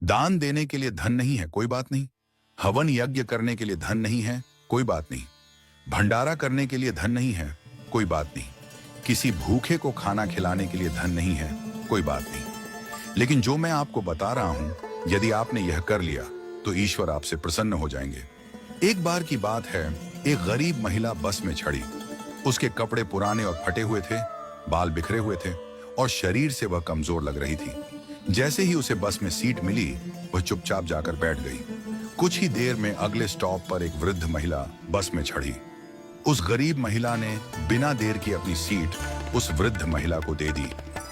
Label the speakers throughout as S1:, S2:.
S1: दान देने के लिए धन नहीं है, कोई बात नहीं। हवन यज्ञ करने के लिए धन नहीं है, कोई बात नहीं। भंडारा करने के लिए धन नहीं है, कोई बात नहीं। किसी भूखे को खाना खिलाने के लिए धन नहीं है, कोई बात नहीं। लेकिन जो मैं आपको बता रहा हूं, यदि आपने यह कर लिया तो ईश्वर आपसे प्रसन्न हो जाएंगे। एक बार की बात है, एक गरीब महिला बस में चढ़ी। उसके कपड़े पुराने और फटे हुए थे, बाल बिखरे हुए थे और शरीर से वह कमजोर लग रही थी। जैसे ही उसे बस में सीट मिली, वह चुपचाप जाकर बैठ गई। कुछ ही देर में अगले स्टॉप पर एक वृद्ध महिला बस में चढ़ी। उस गरीब महिला ने बिना देर की अपनी सीट उस वृद्ध महिला को दे दी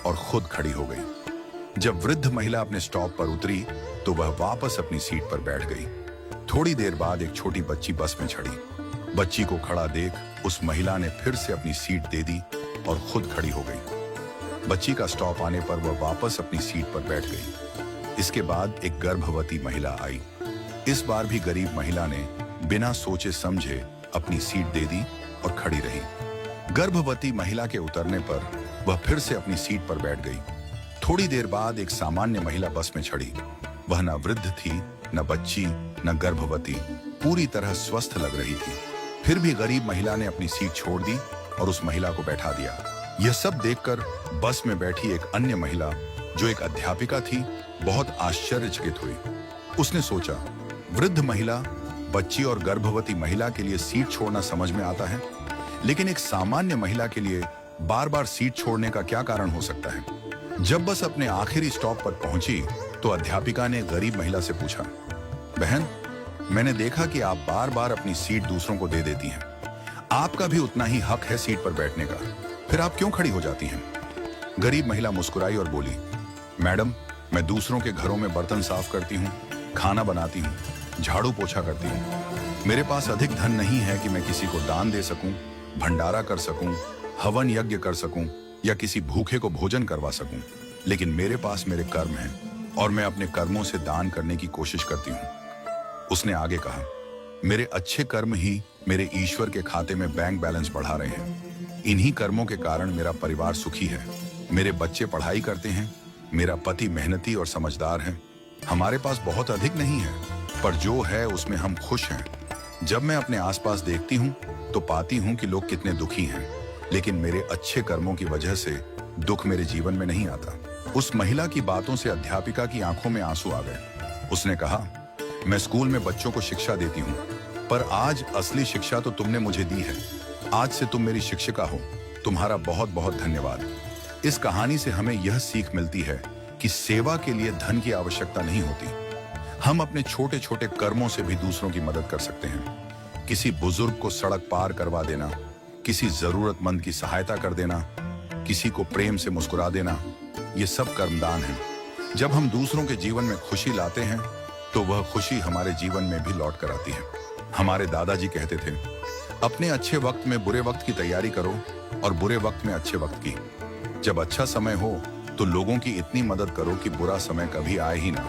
S1: और खुद खड़ी हो गई। जब वृद्ध महिला अपने स्टॉप पर उतरी तो वह वापस अपनी सीट पर बैठ गई। थोड़ी देर बाद एक छोटी बच्ची बस में चढ़ी। बच्ची को खड़ा देख उस महिला ने फिर से अपनी सीट दे दी और खुद खड़ी हो गई। बच्ची का स्टॉप आने पर वह वापस अपनी सीट पर बैठ गई। इसके बाद एक गर्भवती महिला आई। इस बार भी गरीब महिला ने बिना सोचे समझे अपनी सीट दे दी और खड़ी रही। गर्भवती महिला के उतरने पर वह फिर से अपनी सीट पर बैठ गई। थोड़ी देर बाद एक सामान्य महिला बस में चढ़ी। वह न वृद्ध थी, न बच्ची, न गर्भवती, पूरी तरह स्वस्थ लग रही थी। फिर भी गरीब महिला ने अपनी सीट छोड़ दी और उस महिला को बैठा दिया। यह सब देखकर बस में बैठी एक अन्य महिला, जो एक अध्यापिका थी, बहुत आश्चर्यचकित हुई। उसने सोचा, वृद्ध महिला, बच्ची और गर्भवती महिला के लिए सीट छोड़ना समझ में आता है, लेकिन एक सामान्य महिला के लिए बार बार सीट छोड़ने का क्या कारण हो सकता है। जब बस अपने आखिरी स्टॉप पर पहुंची तो अध्यापिका ने गरीब महिला से पूछा, बहन, मैंने देखा कि आप बार बार अपनी सीट दूसरों को दे देती हैं। आपका भी उतना ही हक है सीट पर बैठने का, फिर आप क्यों खड़ी हो जाती हैं? गरीब महिला मुस्कुराई और बोली, मैडम, मैं दूसरों के घरों में बर्तन साफ करती हूँ, खाना बनाती हूँ, झाड़ू पोछा करती हूँ। मेरे पास अधिक धन नहीं है कि मैं किसी को दान दे सकूं, भंडारा कर सकूं, हवन यज्ञ कर सकूं या किसी भूखे को भोजन करवा सकूं। लेकिन मेरे पास मेरे कर्म हैं और मैं अपने कर्मों से दान करने की कोशिश करती हूँ। उसने आगे कहा, मेरे अच्छे कर्म ही मेरे ईश्वर के खाते में बैंक बैलेंस बढ़ा रहे हैं। इन्हीं कर्मों के कारण मेरा परिवार सुखी है। मेरे बच्चे पढ़ाई करते हैं, मेरा पति मेहनती और समझदार है। हमारे पास बहुत अधिक नहीं है, पर जो है उसमें हम खुश हैं। जब मैं अपने आसपास देखती हूँ तो पाती हूँ कि लोग कितने दुखी हैं, लेकिन मेरे अच्छे कर्मों की वजह से दुख मेरे जीवन में नहीं आता। उस महिला की बातों से अध्यापिका की आंखों में आंसू आ गए। उसने कहा, मैं स्कूल में बच्चों को शिक्षा देती हूँ, पर आज असली शिक्षा तो तुमने मुझे दी है। आज से तुम मेरी शिक्षिका हो। तुम्हारा बहुत बहुत धन्यवाद। इस कहानी से हमें यह सीख मिलती है कि सेवा के लिए धन की आवश्यकता नहीं होती। हम अपने छोटे छोटे कर्मों से भी दूसरों की मदद कर सकते हैं। किसी बुजुर्ग को सड़क पार करवा देना, किसी जरूरतमंद की सहायता कर देना, किसी को प्रेम से मुस्कुरा देना, ये सब कर्मदान है। जब हम दूसरों के जीवन में खुशी लाते हैं तो वह खुशी हमारे जीवन में भी लौट कर आती है। हमारे दादाजी कहते थे, अपने अच्छे वक्त में बुरे वक्त की तैयारी करो और बुरे वक्त में अच्छे वक्त की। जब अच्छा समय हो तो लोगों की इतनी मदद करो कि बुरा समय कभी आए ही ना।